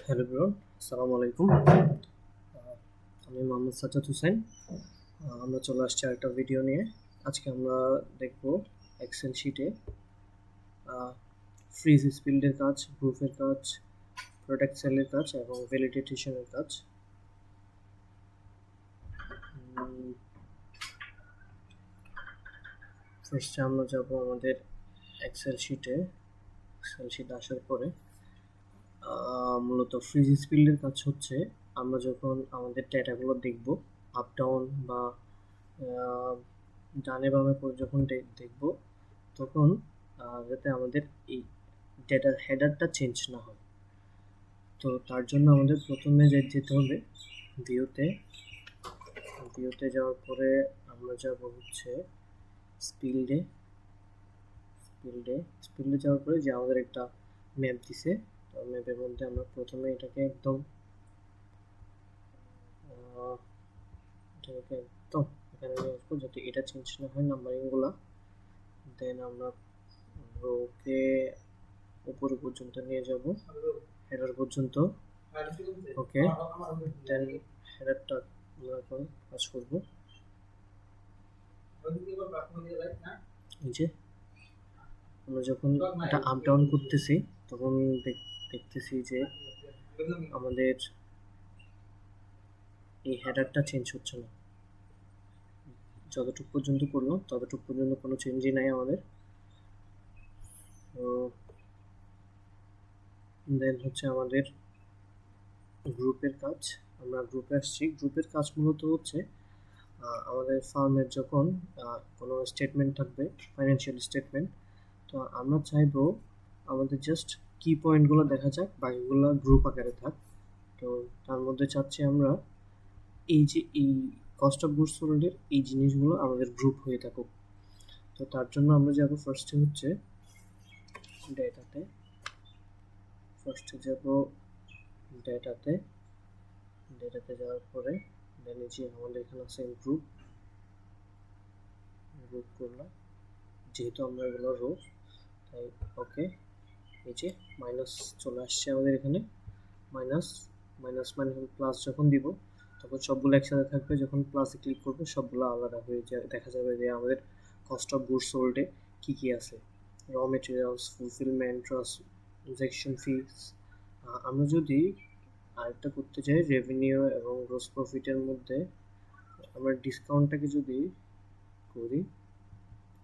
Hello everyone, আসসালামু আলাইকুম। আমি মোহাম্মদ সাজ্জাদ হোসেন। আমরা চলে আসছি আরেকটা ভিডিও নিয়ে। আজকে আমরা দেখব এক্সেল শিটে ফ্রিজ স্পিল্ডের কাজ, প্রুফের কাজ, প্রোডাক্ট সেলের কাজ এবং ভ্যালিডেশনের কাজ। ফার্স্টে আমরা যাব আমাদের এক্সেল শিটে। এক্সেল শিট আসার পরে মূলত ফ্রিজ স্পিল্ডের কাজ হচ্ছে আমরা যখন আমাদের ডেটাগুলো দেখব আপ ডাউন বা ডানে বামে করে যখন দেখব তখন যাতে আমাদের এই ডেটার হেডারটা চেঞ্জ না হয়। তো তার জন্য আমাদের প্রথমে যেতে হবে ভিউতে। ভিউতে যাওয়ার পরে আমরা যাব হচ্ছে স্পিল্ডে। স্পিল্ডে যাওয়ার পরে যে আমাদের একটা ম্যাপ দিছে, তো ম্যাপের মধ্যে আমরা প্রথমে এটাকে একদম এখানে নিয়ে আসবো যাতে এটা চেঞ্জ না হয় নাম্বারিংগুলো। দেন আমরা রোকে উপরে পর্যন্ত নিয়ে যাব, হেডার পর্যন্ত। ওকে, দেন হেডারটা আমরা এখন কাজ করব। এই যে আমরা যখন এটা আপ ডাউন করতেছি তখন দেখতেছি যে আমাদের এই হেডারটা চেঞ্জ হচ্ছে না। যতটুকু পর্যন্ত করলাম ততটুকু পর্যন্ত কোনো চেঞ্জই নাই আমাদের। তো দেন হচ্ছে আমাদের গ্রুপের কাজ। আমরা গ্রুপে আসছি। গ্রুপের কাজ মূলত হচ্ছে আমাদের ফার্মের যখন কোনো স্টেটমেন্ট থাকবে, ফাইন্যান্সিয়াল স্টেটমেন্ট, তো আমরা চাইবো আমাদের জাস্ট কি পয়েন্টগুলো দেখা যাক, বাকিগুলো গ্রুপ আকারে থাক। তো তার মধ্যে চাচ্ছি আমরা এই যে এই কস্ট অফ গুডস সোল্ডের এই জিনিসগুলো আমাদের গ্রুপ হয়ে থাকুক। তো তার জন্য আমরা যাবো ফার্স্টে হচ্ছে ডেটাতে। ডেটাতে যাওয়ার পরে দেন যে আমাদের এখানে আছে গ্রুপ করলাম, যেহেতু আমরা এগুলো রো, তাই ওকে। এই যে মাইনাস চলে আসছে আমাদের এখানে। মাইনাস মাইনাস মানে প্লাস যখন দিব তখন সবগুলো একসাথে থাকবে, যখন প্লাসে ক্লিক করবো সবগুলো আলাদা হয়ে যায়। দেখা যাবে যে আমাদের কস্ট অফ গুডস সোল্ডে কী কী আছে, র মেটেরিয়ালস, ফুলফিলমেন্ট, ট্রানজ্যাকশন ফিস। আমরা যদি আরেকটা করতে চাই রেভিনিউ এবং গ্রস প্রফিটের মধ্যে, আমরা ডিসকাউন্টটাকে যদি করি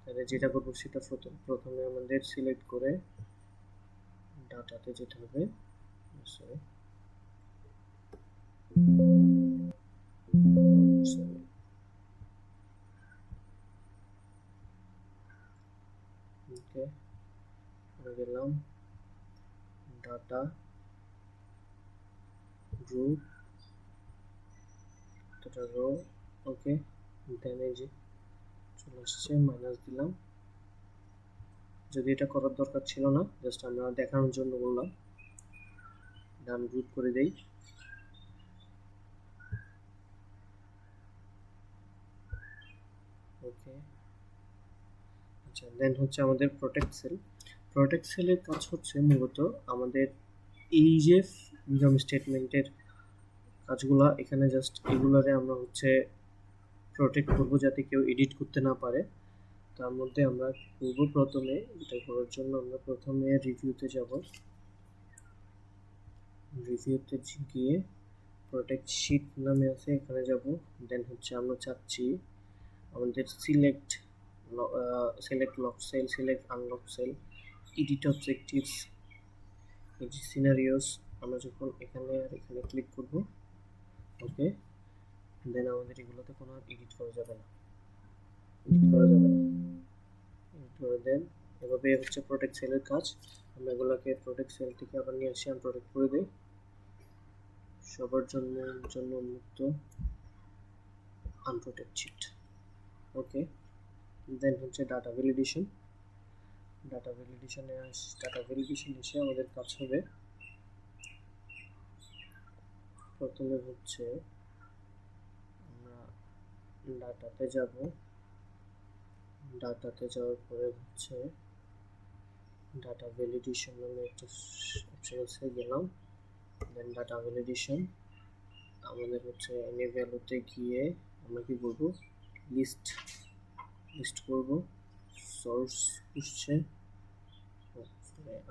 তাহলে যেটা করবো সেটা প্রথমে আমাদের সিলেক্ট করে ডাটাতে যেতে হবে। সরি, ওকে, গেলাম ডাটা গ্রুপ, এটা রো। ওকে, দেন এই যে চলে আসছে, মাইনাস দিলাম। যদি এটা করার দরকার ছিল না, জাস্ট আমরা দেখানোর জন্য বললাম। ডান গ্রুপ করে দেই। ওকে, আচ্ছা, দেন হচ্ছে আমাদের প্রোটেক্ট সেলের কাজ হচ্ছে মূলত আমাদের এই যে ইনকাম স্টেটমেন্টের কাজগুলা, এখানে জাস্ট এগুলারে আমরা হচ্ছে প্রোটেক্ট করবো যাতে কেউ এডিট করতে না পারে। তার মধ্যে আমরা করবো প্রথমে, এটা করার জন্য আমরা প্রথমে রিভিউতে যাব। রিভিউতে গিয়ে প্রোটেক্ট শিট নামে আছে, এখানে যাব। দেন হচ্ছে আমরা চাচ্ছি আমাদের select lock cell, select unlock cell, edit objectives, edit scenarios. আমরা যখন এখানে আর এখানে ক্লিক করব, ওকে, দেন আমাদের এগুলোতে কোনো এডিট করা যাবে না। দেন এভাবে হচ্ছে প্রোটেক্ট সেলের কাজ। আমরা এগুলোকে প্রোটেক্ট সেল থেকে আবার নিয়ে আসি, আমি প্রোটেক্ট করে দিই সবার জন্য মুক্ত আনপ্রোটেক্ট শিট। ওকে, দেন হচ্ছে ডাটা ভ্যালিডেশন। ডাটা ভ্যালিডেশন এসে আমাদের কাজ হবে প্রথমে হচ্ছে আমরা ডাটাতে যাব। ডাটাতে যাওয়ার পরে হচ্ছে ডাটা ভ্যালিডেশন নামে একটা অপশন আছে, গেলাম। দেন ডাটা ভ্যালিডেশন আমাদের হচ্ছে এনি ভ্যালুতে গিয়ে আমরা কি করব, লিস্ট করব, সোর্স খুঁজছে,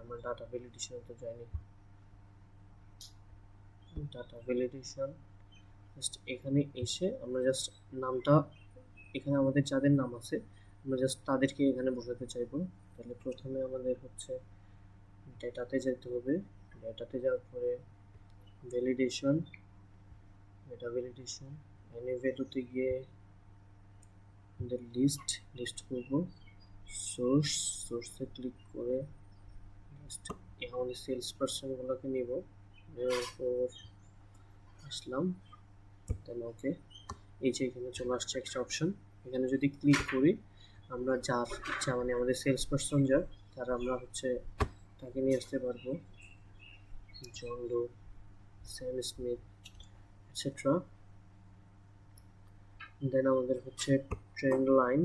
আমরা ডাটা ভ্যালিডেশন তো যাইনি, ডাটা ভ্যালিডেশন জাস্ট এখানে এসে আমরা জাস্ট নামটা, এখানে আমাদের যাদের নাম আছে আমরা জাস্ট তাদেরকে এখানে বসাতে চাইবো। তাহলে প্রথমে আমাদের হচ্ছে ডেটাতে যেতে হবে, ডেটাতে যাওয়ার পরে ভ্যালিডেশন, ডেটা ভ্যালিডেশন এনি ভ্যালুতে গিয়ে আমাদের লিস্ট করব, সোর্সে ক্লিক করে আমাদের সেলস পার্সনগুলোকে নিব, আসলাম, দেন ওকে। এই যে এখানে চলে আসছে একটা অপশন, এখানে যদি ক্লিক করি আমরা যার ইচ্ছা মানে আমাদের সেলস পার্সন যার তারা আমরা হচ্ছে তাকে নিয়ে আসতে পারবো, John Doe, Sam Smith etcetera. Then আমাদের হচ্ছে ট্রেন্ড লাইন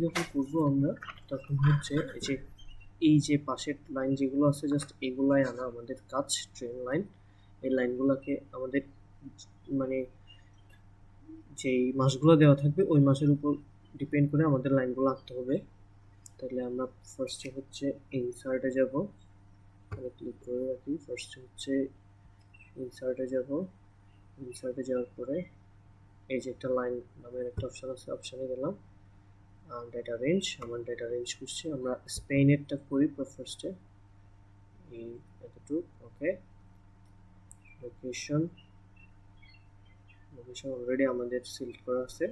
যখন করবো আমরা তখন হচ্ছে এই যে পাশের লাইন যেগুলো আছে জাস্ট এগুলাই আনা আমাদের কাজ। ট্রেন্ড লাইন, এই লাইনগুলোকে আমাদের মানে যেই মাসগুলো দেওয়া থাকবে ওই মাসের উপর ডিপেন্ড করে আমাদের লাইনগুলো আঁকতে হবে। তাহলে আমরা ফার্স্টে হচ্ছে ইনসার্টে যাব, এখানে ক্লিক করে রাখি, ফার্স্টে হচ্ছে ইনসার্টে যাব, ইনসার্টে যাওয়ার পরে এই যে একটা লাইন নামের একটা অপশান আছে, অপশানে গেলাম, ডেটা রেঞ্জ, আমার ডেটা রেঞ্জ খুঁজছে, আমরা স্পেনেরটা করি ফার্স্টে, এই এতটুকু, ওকে। লোকেশন অলরেডি আমাদের সিলেক্ট করা আছে,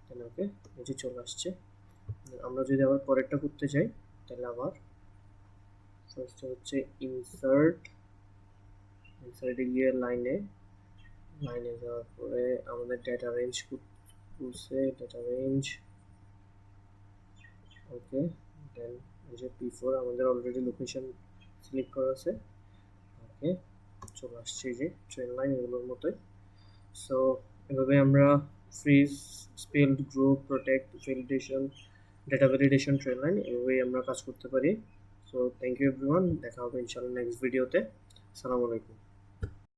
দেন ওকে, এই যে চলে আসছে। আমরা যদি আবার পরেরটা করতে চাই তাহলে আবার ফার্স্টে হচ্ছে ইনসার্টে গিয়ে লাইনে যাওয়ার পরে আমাদের ডেটা রেঞ্জ খুলছে, ডেটা রেঞ্জ, ওকে। দেন এই যে P4 আমাদের অলরেডি লোকেশন সিলেক্ট করা আছে, ওকে, চলে আসছে যে ট্রেন লাইন এগুলোর মতোই। সো এভাবে আমরা fridge, spelled, group, protect, validation, data validation, train line এভাবেই আমরা কাজ করতে পারি। সো থ্যাংক ইউ এভরিওয়ান, দেখা হবে ইনশাআল্লাহ নেক্সট ভিডিওতে। আসসালামু আলাইকুম।